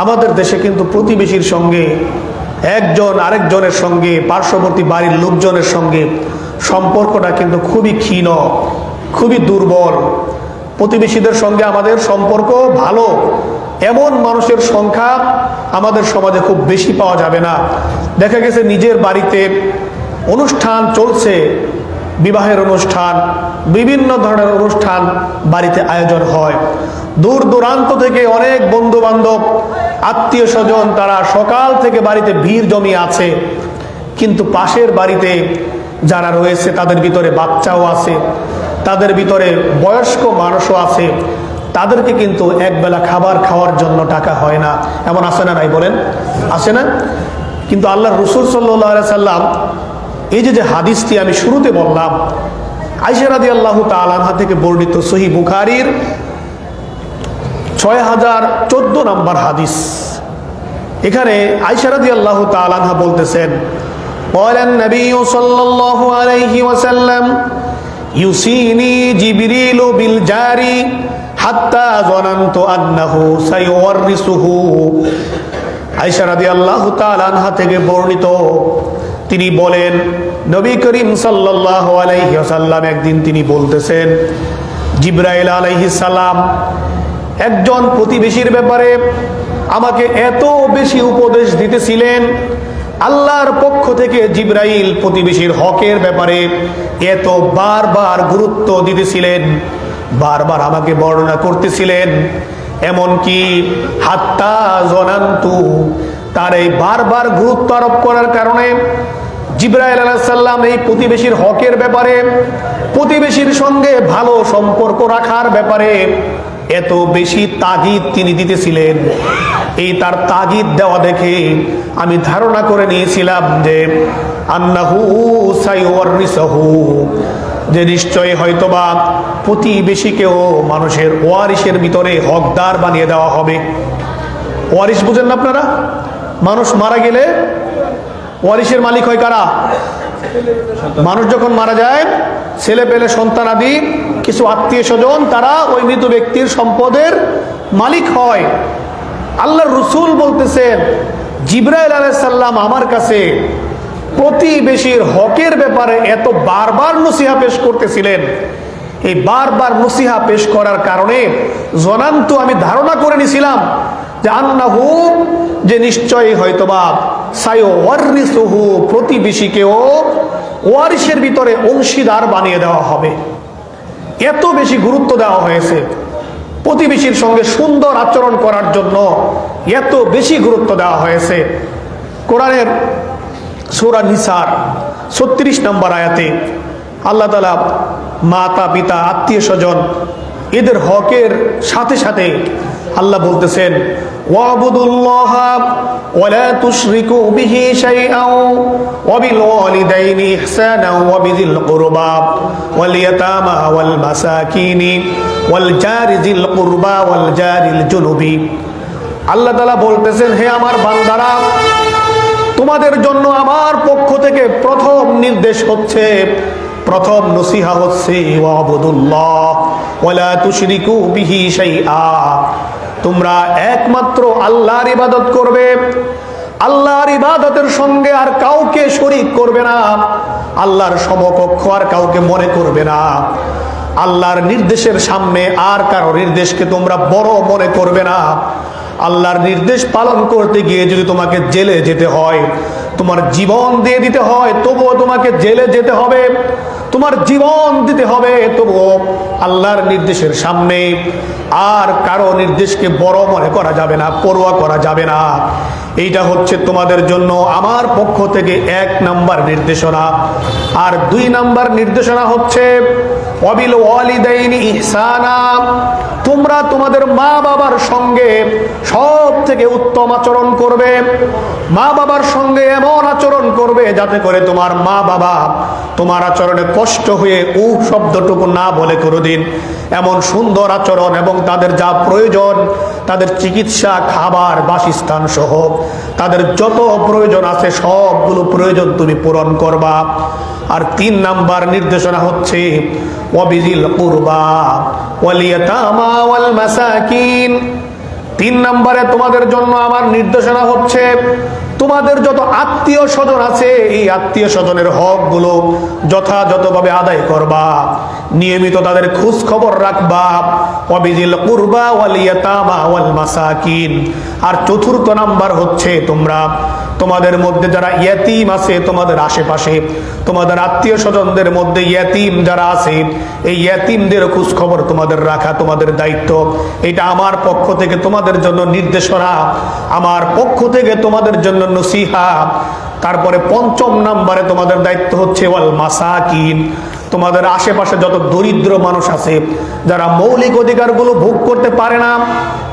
আমাদের দেশে কিন্তু প্রতিবেশীর সঙ্গে, একজন আরেকজনের সঙ্গে, পার্শ্ববর্তী বাড়ির লোকজনের সঙ্গে সম্পর্কটা কিন্তু খুবই ক্ষীণ, খুবই দুর্বল। প্রতিবেশীদের সঙ্গে আমাদের সম্পর্ক ভালো এমন মানুষের সংখ্যা আমাদের সমাজে খুব বেশি পাওয়া যাবে না। দেখা গেছে নিজের বাড়িতে অনুষ্ঠান চলছে, বিবাহের অনুষ্ঠান, বিভিন্ন ধরনের অনুষ্ঠান বাড়িতে আয়োজন হয়, দূর দূরান্ত থেকে অনেক বন্ধু বান্ধব, আত্মীয় স্বজন তারা সকাল থেকে বাড়িতে ভিড় জমিয়ে আছে, কিন্তু পাশের বাড়িতে যারা রয়েছে তাদের ভিতরে বাচ্চাও আছে, তাদের ভিতরে বয়স্ক মানুষও আছে, তাদেরকে কিন্তু একবেলা খাবার খাওয়ার জন্য টাকা হয় না। এমন আছে না নাই বলেন? আছে না? কিন্তু আল্লাহর রাসূল সাল্লাল্লাহু আলাইহি সাল্লাম এই যে হাদিসটি আমি শুরুতে বললাম, আয়েশা রাদিয়াল্লাহু তাআলা আনহা থেকে বর্ণিত, সহিহ বুখারীর 6014 নম্বর হাদিস। এখানে আয়েশা রাদিয়াল্লাহু তাআলা আনহা বলতেছেন, قال النبي صلى الله عليه وسلم يوصيني جبريل بالجار حتى ظننت أنه سيورثه। আয়েশা রাদিয়াল্লাহু তাআলা আনহা থেকে বর্ণিত, তিনি বলেন নবী করিম সাল্লাল্লাহু আলাইহি ওয়াসাল্লাম একদিন তিনি বলতেছেন, জিবরাইল আলাইহিস সালাম একজন প্রতিবেশীর ব্যাপারে আমাকে এত বেশি উপদেশ দিতেছিলেন, আল্লাহর পক্ষ থেকে জিবরাইল প্রতিবেশীর হকের ব্যাপারে এত বারবার গুরুত্ব দিতেছিলেন, বারবার আমাকে বর্ণনা করতেছিলেন, এমনকি হাত্তা জনান্তু, তার এই বারবার গুরুত্ব আরোপ করার কারণে জিবরাইল আলাইহিস সালাম এই প্রতিবেশীর হকের ব্যাপারে, প্রতিবেশীর সঙ্গে ভালো সম্পর্ক রাখার ব্যাপারে এত বেশি তাগিদ তিনি দিতেছিলেন। এই তার তাগিদ দেওয়া দেখে আমি ধারণা করে নিয়েছিলাম যে আন্নাহু সাইওয়ারিসহু, যে নিশ্চয়ই হয়তোবা প্রতিবেশীকেও মানুষের ওয়ারিসের ভিতরে হকদার বানিয়ে দেওয়া হবে। ওয়ারিস বুঝেন না আপনারা? মানুষ মারা গেলে ওয়ারিসের মালিক হয় কারা? মানুষ যখন মারা যায়, ছেলে পেলে, সন্তান আদি কিছু আত্মীয় স্বজন তারা ওই মৃত ব্যক্তির সম্পদের মালিক হয়। আল্লাহর রাসূল বলতেছেন, জিবরাইল আলাইহিস সালাম আমার কাছে প্রতিবেশীর হকের ব্যাপারে এত বারবার নসিহা পেশ করতেছিলেন, এই বারবার নসিহা পেশ করার কারণে জনান্তু, আমি ধারণা করে নিছিলাম যে আন্নাহু, যে নিশ্চয়ই হয়তোবা সাইওয়ারিসুহু, প্রতিবেশীকেও ওয়ারিসের ভিতরে অংশীদার বানিয়ে দেওয়া হবে। এত বেশি গুরুত্ব দেওয়া হয়েছে প্রতিবেশীর সঙ্গে সুন্দর আচরণ করার জন্য, এত বেশি গুরুত্ব দেওয়া হয়েছে। কোরআনের সূরা নিসার 36 নম্বর আয়াতে আল্লাহ তাআলা মাতা পিতা আত্মীয় স্বজন এদের হকের সাথে সাথে আল্লাহ বলতেছেন, ওয়াবুদুল্লাহা ওয়ালা তুশরিকু বিহি শাইআন ওয়াবিল ওয়ালিদাইনি ইহসানান ওয়াবিযিল কুরবা ওয়াল ইয়াতামা ওয়াল মাসাকিনি ওয়াল জারি যিল কুরবা ওয়াল জারিল জুনুবি। আল্লাহ তাআলা বলতেছেন, হে আমার বান্দারা, তোমাদের জন্য আমার পক্ষ থেকে প্রথম নির্দেশ হচ্ছে, প্রথম নসিহা হচ্ছে, ওয়াবুদুল্লাহ ওয়ালা তুশরিকু বিহি শাইআ, তোমরা একমাত্র আল্লাহর ইবাদত করবে, আল্লাহর ইবাদতের সঙ্গে আর কাউকে শরীক করবে না, আল্লাহর সমকক্ষ আর কাউকে মনে করবে না, আল্লাহর নির্দেশের সামনে আর কারো নির্দেশকে তোমরা বড় মনে করবে না। আল্লাহর নির্দেশ পালন করতে গিয়ে যদি তোমাকে জেলে যেতে হয়, তোমার জীবন দিয়ে দিতে হয়, তবুও তোমাকে জেলে যেতে হবে, তোমার জীবন দিতে হবে, তবুও আল্লাহর নির্দেশের সামনে আর কারো নির্দেশকে বড় মনে করা যাবে না, পরোয়া করা যাবে না। এইটা হচ্ছে তোমাদের জন্য আমার পক্ষ থেকে 1 নাম্বার নির্দেশনা। আর 2 নাম্বার নির্দেশনা হচ্ছে ওয়াবিল ওয়ালিদাইনি ইহসানা, তোমরা তোমাদের মা বাবার সঙ্গে সব থেকে উত্তম আচরণ করবে, মা বাবার সঙ্গে এমন আচরণ করবে যাতে করে তোমার মা বাবা তোমার আচরণে কষ্ট হয়ে উহ শব্দটুকু না বলে কোনোদিন, এমন সুন্দর আচরণ এবং তাদের যা প্রয়োজন, তাদের চিকিৎসা, খাবার, বাসস্থান সহ তাদের যত প্রয়োজন আছে সবগুলো প্রয়োজন তুমি পূরণ করবা। আর 3 নাম্বার নির্দেশনা হচ্ছে ওয়াবিযিল কুরবা ওয়াল ইয়াতামা ওয়াল মাসাকিন, 3 নম্বরে তোমাদের জন্য আমার নির্দেশনা হচ্ছে, তোমাদের যত আত্মীয় স্বজন আছে এই আত্মীয় স্বজনের হক গুলো যথাযথভাবে আদায় করবা, নিয়মিত তাদের খোঁজ খবর রাখবা। ওয়াবিজিল কুরবা ওয়াল ইয়াতামা ওয়াল মাসাকিন। আর 4র্থ নাম্বার হচ্ছে, তোমরা তোমাদের মধ্যে যারা ইয়াতিম আছে, তোমাদের আশেপাশে তোমাদের আত্মীয় স্বজনদের মধ্যে ইয়াতিম যারা আছে, এই ইয়াতিমদের খোঁজ খবর তোমাদের রাখা তোমাদের দায়িত্ব। এটা আমার পক্ষ থেকে তোমাদের জন্য নির্দেশনা, আমার পক্ষ থেকে তোমাদের জন্য নসিহা। তারপরে 5ম নম্বরে তোমাদের দায়িত্ব হচ্ছে ওয়াল মাসাকিন। তোমাদের আশেপাশে যত দরিদ্র মানুষ আছে, যারা মৌলিক অধিকারগুলো ভোগ করতে পারে না,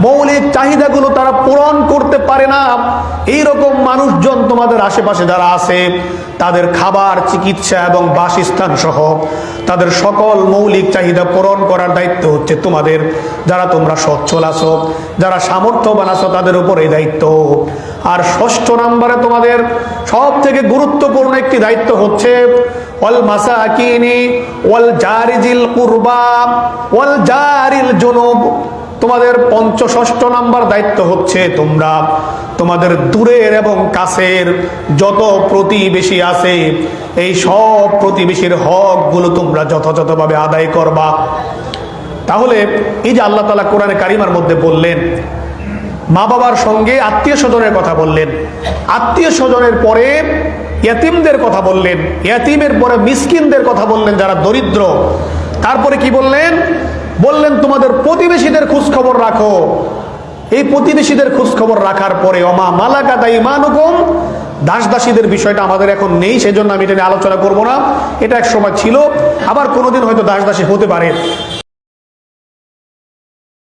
মৌলিক চাহিদাগুলো তারা পূরণ করতে পারে না, এইরকম মানুষজন তোমাদের আশেপাশে যারা আছে, তাদের খাবার, চিকিৎসা এবং বাসস্থান সহ তাদের সকল মৌলিক চাহিদা পূরণ করার দায়িত্ব হচ্ছে তোমাদের। যারা তোমরা সচ্ছল আছো, যারা সামর্থ্যবান আছো, তাদের উপর এই দায়িত্ব। আর 6ষ্ঠ নম্বরে তোমাদের সব থেকে গুরুত্বপূর্ণ একটি দায়িত্ব হচ্ছে ওয়াল মাসাকিনি ওয়াল জারিজিল কুরবা ওয়াল জারিল জুনুব। তোমাদের 5ষ্ঠ নাম্বার দায়িত্ব হচ্ছে, তোমরা তোমাদের দূরের এবং কাছের যত প্রতিবেশী আছে, এই সব প্রতিবেশীর হকগুলো তোমরা যথাযথভাবে আদায় করবা। তাহলে এই যে আল্লাহ তাআলা কোরআনে কারিমার মধ্যে বললেন, মা বাবার সঙ্গে আত্মীয় স্বজনের কথা বললেন, আত্মীয় স্বজনের পরে ইয়াতিমদের কথা বললেন, ইয়াতিমের পরে মিসকিনদের কথা বললেন যারা দরিদ্র। তারপরে কি বললেন? বললেন তোমাদের প্রতিবেশীদের খোঁজ খবর রাখো। এই প্রতিবেশীদের খোঁজ খবর রাখার পরে ওমা মালাকাত আইমানুকুম, দাস দাসীদের বিষয়টা আমাদের এখন নেই, সেজন্য আমি এটা নিয়ে আলোচনা করব না। এটা এক সময় ছিল, আবার কোনোদিন হয়তো দাস দাসী হতে পারে।